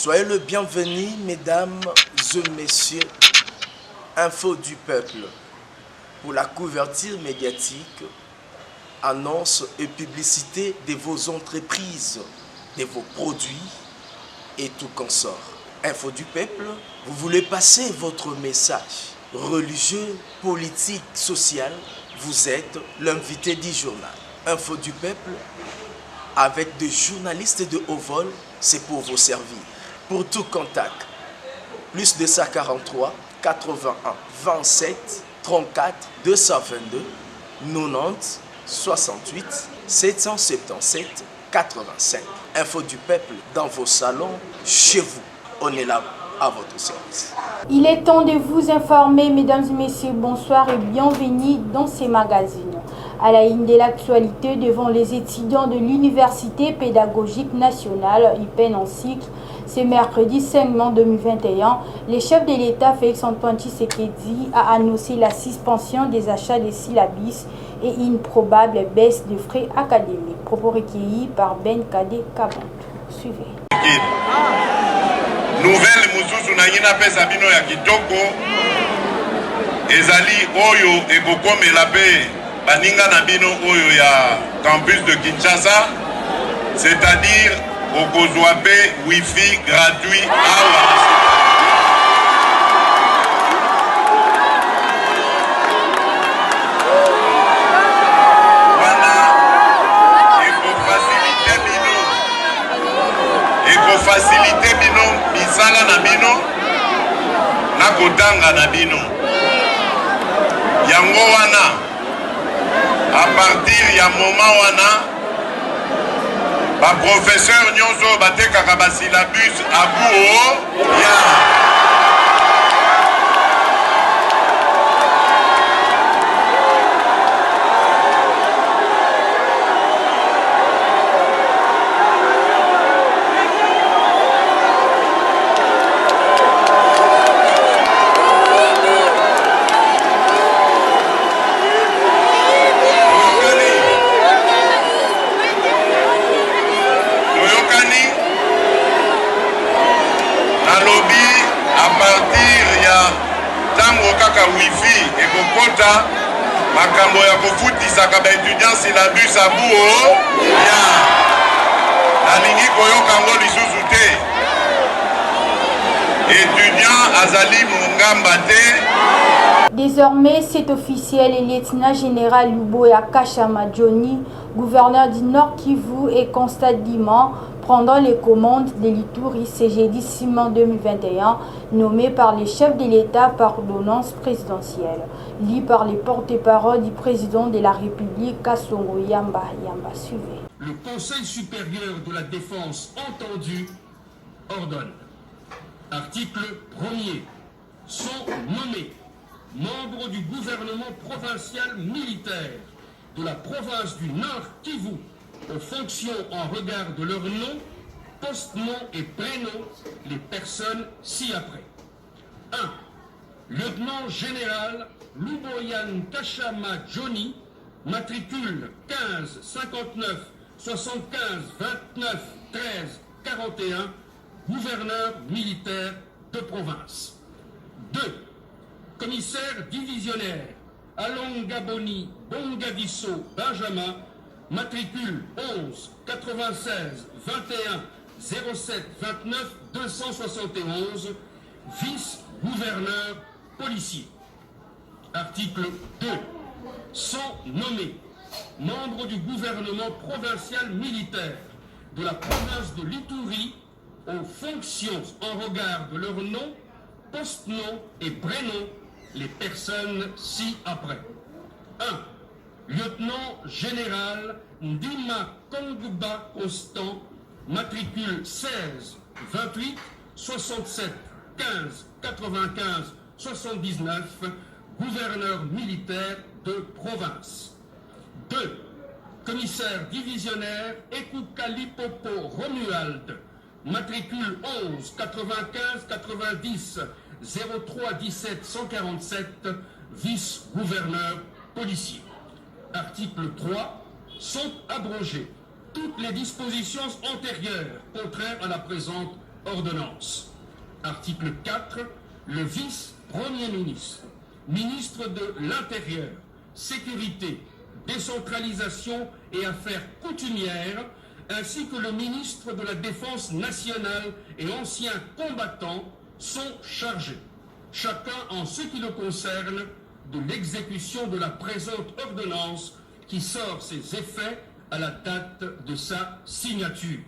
Soyez le bienvenu, mesdames et messieurs, Info du peuple, pour la couverture médiatique, annonces et publicité de vos entreprises, de vos produits et tout consort. Info du peuple, vous voulez passer votre message religieux, politique, social, vous êtes l'invité du journal. Info du peuple, avec des journalistes de haut vol, c'est pour vous servir. Pour tout contact, plus 243 81 27 34 222 90 68 777 85. Info du peuple dans vos salons, chez vous. On est là à votre service. Il est temps de vous informer, mesdames et messieurs, bonsoir et bienvenue dans ces magazines. À la ligne de l'actualité, devant les étudiants de l'Université pédagogique nationale, UPEN en cycle, ce mercredi 5 mai 2021, le chef de l'État, Félix-Antoine Tshisekedi, a annoncé la suspension des achats de syllabus et une probable baisse de frais académiques. Propos recueillis par Ben Kade Kabonto. Suivez. Nouvelle mususu na ngina pesa bino ya kitoko ezali oyo ekokomela pe baninga na bino oyo ya campus de Kinshasa, c'est-à-dire okozwa pe wifi gratuit awa. Facilité bino bisala na bino na kotanga na bino yango wana à partir ya moment wana ba professeur nyonso batekaka ba syllabus abuo ya wifi ekokota makambo ya kofutisaka ba étudiants syllabus abuo ya nalingi koyoka ngo lisusu te étudiant azali mongamba te. Désormais, c'est officiel, le lieutenant-général Luboya Kashama Johnny, gouverneur du Nord Kivu, et constatement pendant les commandes de l'Ituri ce jeudi 6 mai 2021, nommé par le chef de l'État par ordonnance présidentielle, lu par les porte-parole du président de la République, Kassongo Yamba. Suivez. Le Conseil supérieur de la défense entendu ordonne. Article 1er. Sont nommés membres du gouvernement provincial militaire de la province du Nord Kivu aux fonctions en regard de leur nom, post-nom et prénom, les personnes ci-après. 1. Lieutenant général Luboyan Kashama Johnny, matricule 15 59 75 29 13 41, gouverneur militaire de province. 2. Commissaire divisionnaire Alongaboni Bongadisso Benjamin, matricule 11 96 21 07 29 271, vice-gouverneur policier. Article 2. Sont nommés membres du gouvernement provincial militaire de la province de l'Ituri aux fonctions en regard de leur nom, post-nom et prénom, les personnes ci-après. 1. Lieutenant général Ndima Kongba Constant, matricule 16 28 67 15 95 79, gouverneur militaire de province. 2. Commissaire divisionnaire Ekoukalipopo Romuald, matricule 11 95 90 03 17 147, vice-gouverneur policier. Article 3. Sont abrogées toutes les dispositions antérieures contraires à la présente ordonnance. Article 4. Le vice-premier ministre, ministre de l'Intérieur, Sécurité, Décentralisation et Affaires coutumières, ainsi que le ministre de la Défense nationale et anciens combattants sont chargés, chacun en ce qui le concerne, de l'exécution de la présente ordonnance qui sort ses effets à la date de sa signature.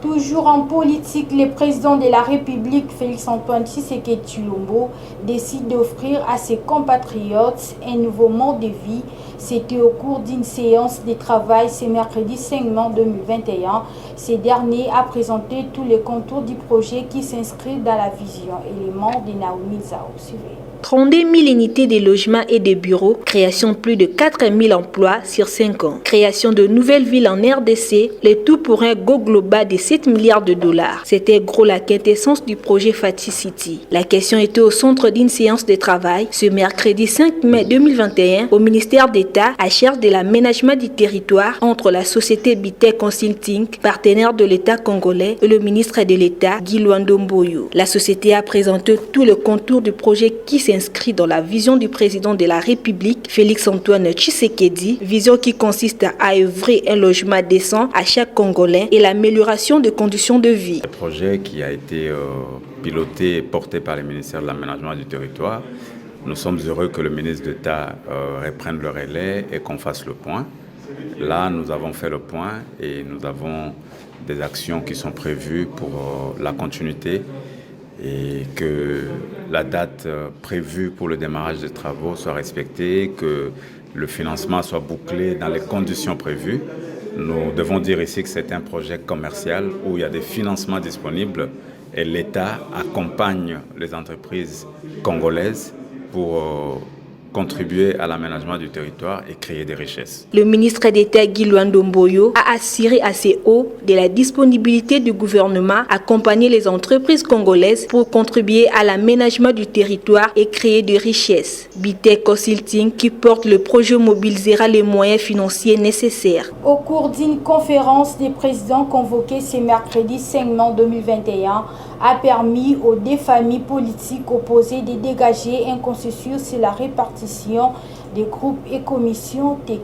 Toujours en politique, le président de la République, Félix-Antoine Tshisekedi Tshilombo, décide d'offrir à ses compatriotes un nouveau mode de vie. C'était au cours d'une séance de travail ce mercredi 5 mai 2021. Ce dernier a présenté tous les contours du projet qui s'inscrit dans la vision élément de Naomi Zao. Suivez. 32 000 unités de logements et de bureaux, création de plus de 4 000 emplois sur 5 ans, création de nouvelles villes en RDC, le tout pour un go global de 7 milliards de dollars. C'était gros la quintessence du projet Fati City. La question était au centre d'une séance de travail ce mercredi 5 mai 2021 au ministère d'État à charge de l'aménagement du territoire entre la société Bitec Consulting, partenaire de l'État congolais, et le ministre de l'État, Guy Luando Mboyo. La société a présenté tout le contour du projet qui s'inscrit dans la vision du président de la République, Félix-Antoine Tshisekedi, vision qui consiste à œuvrer un logement décent à chaque Congolais et l'amélioration des conditions de vie. Le projet qui a été piloté et porté par le ministère de l'Aménagement du Territoire, nous sommes heureux que le ministre d'État reprenne le relais et qu'on fasse le point. Là, nous avons fait le point et nous avons des actions qui sont prévues pour la continuité et que la date prévue pour le démarrage des travaux soit respectée, que le financement soit bouclé dans les conditions prévues. Nous devons dire ici que c'est un projet commercial où il y a des financements disponibles et l'État accompagne les entreprises congolaises pour contribuer à l'aménagement du territoire et créer des richesses. Le ministre d'État Guy Luando Mboyo a assuré assez haut de la disponibilité du gouvernement à accompagner les entreprises congolaises pour contribuer à l'aménagement du territoire et créer des richesses. Bitec Consulting, qui porte le projet, mobilisera les moyens financiers nécessaires. Au cours d'une conférence des présidents convoquée ce mercredi 5 mai 2021, a permis aux deux familles politiques opposées de dégager un consensus sur la répartition des groupes et commissions techniques.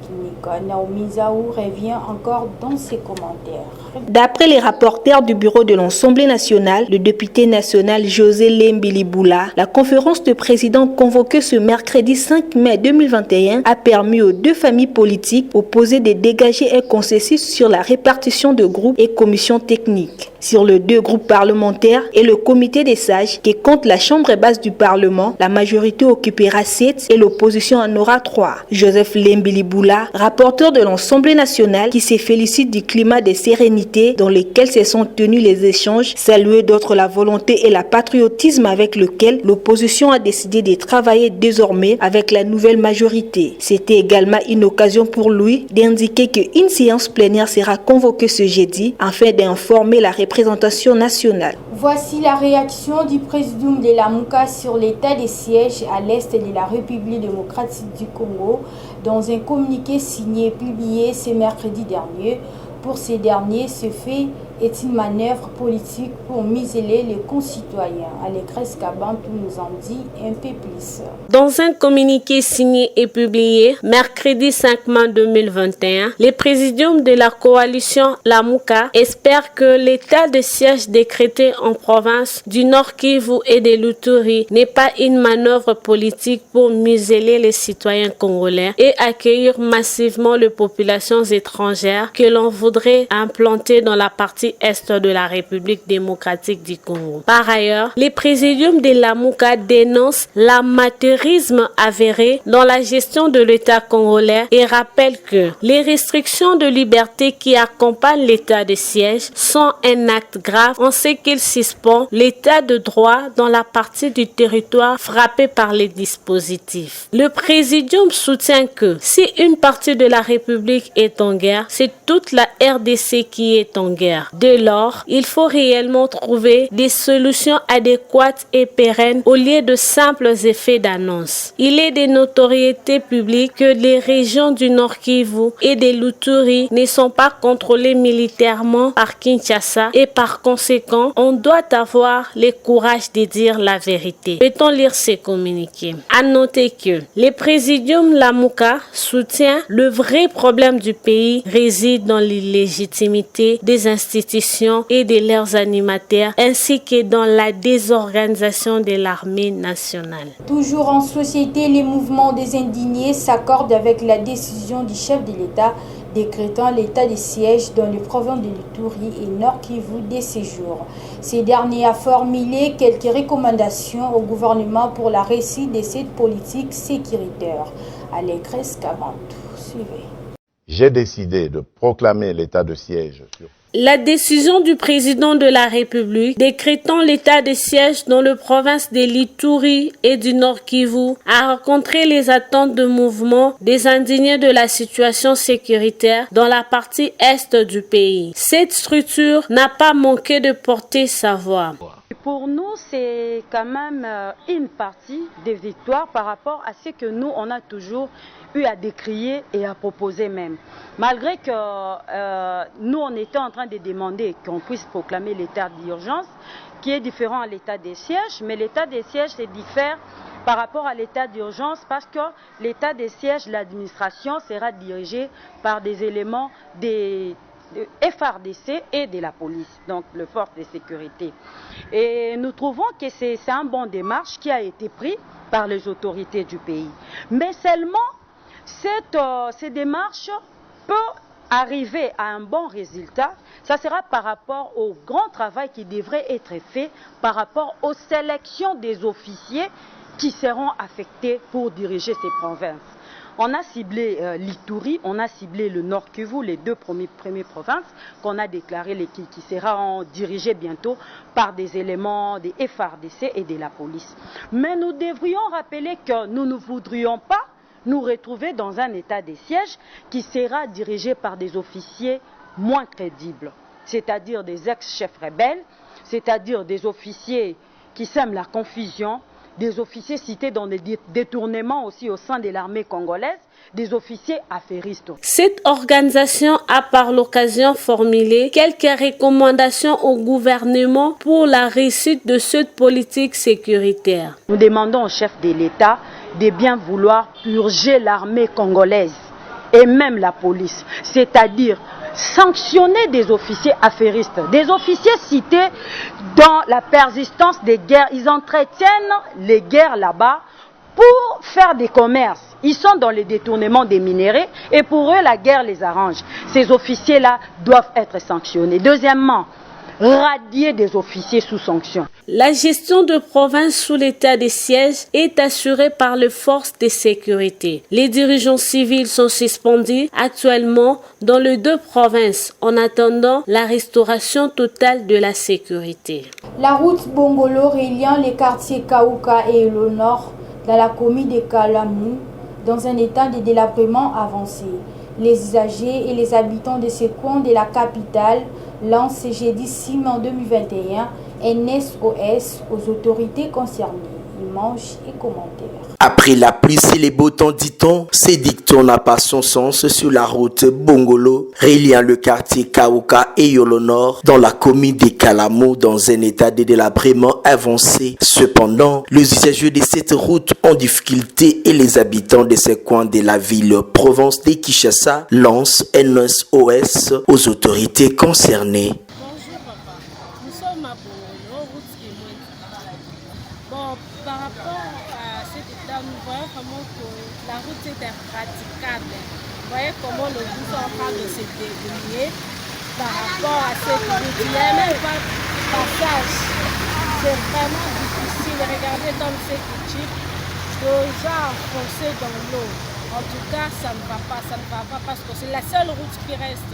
Naomi Zao revient encore dans ses commentaires. D'après les rapporteurs du bureau de l'Assemblée nationale, le député national José Lembili-Boula, la conférence de présidents convoquée ce mercredi 5 mai 2021 a permis aux deux familles politiques opposées de dégager un consensus sur la répartition de groupes et commissions techniques. Sur les deux groupes parlementaires et le comité des sages qui compte la chambre basse du Parlement, la majorité occupera 7 et l'opposition en aura 3. Joseph Lembili-Boula, rapporteur de l'Assemblée nationale, qui se félicite du climat de sérénité dans lequel se sont tenus les échanges, saluait d'autres la volonté et le patriotisme avec lequel l'opposition a décidé de travailler désormais avec la nouvelle majorité. C'était également une occasion pour lui d'indiquer qu'une séance plénière sera convoquée ce jeudi afin d'informer la représentation nationale. Voici la réaction du président de la MOUCA sur l'état des sièges à l'est de la République démocratique du Congo dans un communiqué signé et publié ce mercredi dernier. Pour ces derniers, ce fait est une manœuvre politique pour museler les concitoyens. Alex Kabantou nous en dit un peu plus. Dans un communiqué signé et publié mercredi 5 mai 2021, le présidium de la coalition Lamuka espère que l'état de siège décrété en province du Nord Kivu et de l'Uturi n'est pas une manœuvre politique pour museler les citoyens congolais et accueillir massivement les populations étrangères que l'on voudrait implanter dans la partie est de la République démocratique du Congo. Par ailleurs, le présidium de Lamuka dénonce l'amateurisme avéré dans la gestion de l'État congolais et rappelle que les restrictions de liberté qui accompagnent l'état de siège sont un acte grave en ce qu'il suspend l'état de droit dans la partie du territoire frappée par les dispositifs. Le présidium soutient que si une partie de la République est en guerre, c'est toute la RDC qui est en guerre. Dès lors, il faut réellement trouver des solutions adéquates et pérennes au lieu de simples effets d'annonce. Il est de notoriété publique que les régions du Nord Kivu et de l'Uturi ne sont pas contrôlées militairement par Kinshasa et par conséquent, on doit avoir le courage de dire la vérité. Peut-on lire ces communiqués? À noter que le présidium Lamuka soutient le vrai problème du pays réside dans l'illégitimité des institutions et de leurs animateurs ainsi que dans la désorganisation de l'armée nationale. Toujours en société, les mouvements des indignés s'accordent avec la décision du chef de l'État décrétant l'état de siège dans les provinces de l'Ituri et Nord Kivu dès ces jours. Ces derniers a formulé quelques recommandations au gouvernement pour la réussite de cette politique sécuritaire. Alexis Kabantou, suivez. J'ai décidé de proclamer l'état de siège sur La décision du président de la République décrétant l'état de siège dans les provinces de l'Ituri et du Nord Kivu a rencontré les attentes de mouvement des indignés de la situation sécuritaire dans la partie est du pays. Cette structure n'a pas manqué de porter sa voix. Pour nous, c'est quand même une partie des victoires par rapport à ce que nous, on a toujours eu à décrier et à proposer même. Malgré que nous, on était en train de demander qu'on puisse proclamer l'état d'urgence, qui est différent à l'état des sièges, mais l'état des sièges, c'est diffère par rapport à l'état d'urgence parce que l'état des sièges, l'administration sera dirigée par des éléments des FARDC et de la police, donc le force de sécurité. Et nous trouvons que c'est un bon démarche qui a été pris par les autorités du pays. Mais seulement, cette démarche peut arriver à un bon résultat, ça sera par rapport au grand travail qui devrait être fait par rapport aux sélections des officiers qui seront affectés pour diriger ces provinces. On a ciblé l'Ituri, on a ciblé le Nord Kivu, les deux premières provinces qu'on a déclarées qui seront dirigées bientôt par des éléments des FARDC et de la police. Mais nous devrions rappeler que nous ne voudrions pas nous retrouver dans un état de siège qui sera dirigé par des officiers moins crédibles, c'est-à-dire des ex-chefs rebelles, c'est-à-dire des officiers qui sèment la confusion, des officiers cités dans des détournements aussi au sein de l'armée congolaise, des officiers affairistes. Cette organisation a par l'occasion formulé quelques recommandations au gouvernement pour la réussite de cette politique sécuritaire. Nous demandons au chef de l'État de bien vouloir purger l'armée congolaise et même la police, c'est-à-dire sanctionner des officiers affairistes, des officiers cités dans la persistance des guerres. Ils entretiennent les guerres là-bas pour faire des commerces. Ils sont dans le détournement des minéraux et pour eux, la guerre les arrange. Ces officiers-là doivent être sanctionnés. Deuxièmement, radier des officiers sous sanction. La gestion de province sous l'état de siège est assurée par les forces de sécurité. Les dirigeants civils sont suspendus actuellement dans les deux provinces en attendant la restauration totale de la sécurité. La route Bongolo reliant les quartiers Kaouka et le Nord dans la commune de Kalamou dans un état de délabrement avancé. Les usagers et les habitants de ces coins de la capitale lancent ce jeudi 6 mai 2021 un SOS aux autorités concernées. Images et commentaires. Après la pluie et les beaux temps, dit-on, ces dictons n'a pas son sens sur la route Bongolo, reliant le quartier Kaouka et Yolo Nord dans la commune de Kalamou dans un état de délabrement avancé. Cependant, les usagers de cette route ont difficulté et les habitants de ces coins de la ville province de Kinshasa lancent un SOS aux autorités concernées. Bonjour papa, nous sommes à Bongolo, route qui est moins. Bon, par rapport à cet état, nous voyons comment que la route est impraticable. Vous voyez comment le bus est en train de se débrouiller par rapport à cette route. Il n'y a même pas de passage. C'est vraiment difficile. Regardez comme c'est petit, déjà enfoncé dans l'eau. En tout cas, ça ne va pas parce que c'est la seule route qui reste.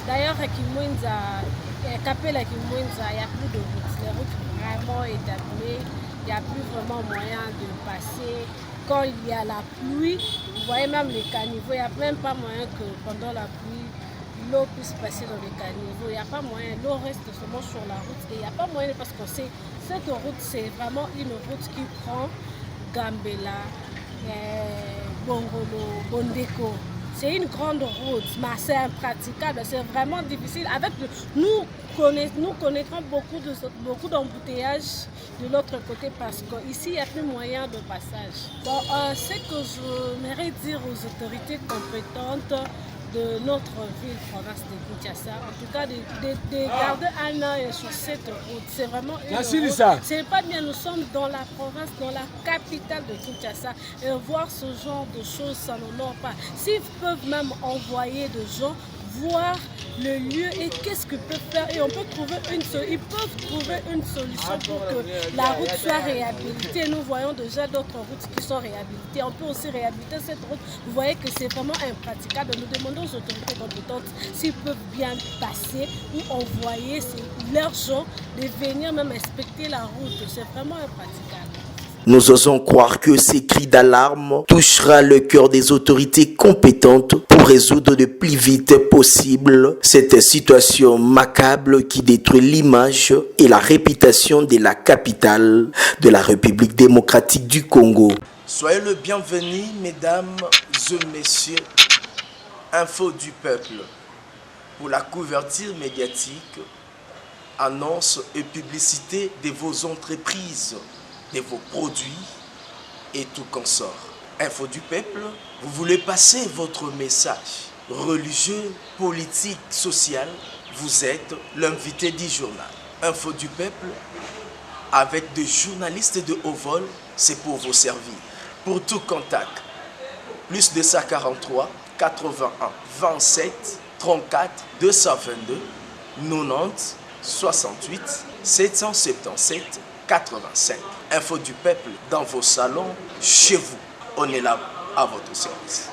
D'ailleurs, à Kimwenza, Kapela Kimwenza, il n'y a plus de route. Les routes vraiment établies. Il n'y a plus vraiment moyen de passer. Quand il y a la pluie, vous voyez même les caniveaux, il n'y a même pas moyen que pendant la pluie, l'eau puisse passer dans les caniveaux. Il n'y a pas moyen, l'eau reste seulement sur la route et il n'y a pas moyen parce qu'on sait, cette route c'est vraiment une route qui prend Gambela, Bongolo, Bondeko. C'est une grande route, mais c'est impraticable, c'est vraiment difficile. Nous connaîtrons beaucoup d'embouteillages de l'autre côté parce qu'ici, il n'y a plus moyen de passage. Bon, ce que j'aimerais dire aux autorités compétentes de notre ville, province de Kinshasa, en tout cas de garder un œil sur cette route. C'est vraiment une route. C'est pas bien, nous sommes dans la province, dans la capitale de Kinshasa, et voir ce genre de choses, ça n'honore pas. S'ils peuvent même envoyer des gens voir le lieu et qu'est-ce qu'ils peuvent faire, et on peut trouver ils peuvent trouver une solution pour que la route soit réhabilitée. Nous voyons déjà d'autres routes qui sont réhabilitées. On peut aussi réhabiliter cette route. Vous voyez que c'est vraiment impraticable. Nous demandons aux autorités compétentes s'ils peuvent bien passer ou envoyer leurs gens de venir même inspecter la route. C'est vraiment impraticable. Nous osons croire que ces cris d'alarme touchera le cœur des autorités compétentes pour résoudre le plus vite possible cette situation macabre qui détruit l'image et la réputation de la capitale de la République démocratique du Congo. Soyez le bienvenu, mesdames et messieurs, Info du peuple, pour la couverture médiatique, annonce et publicité de vos entreprises, de vos produits et tout consort. Info du peuple, vous voulez passer votre message religieux, politique, social, vous êtes l'invité du journal. Info du peuple, avec des journalistes de haut vol, c'est pour vous servir. Pour tout contact, plus 243 81 27 34 222 90 68 777 85. Info du peuple dans vos salons, chez vous. On est là à votre service.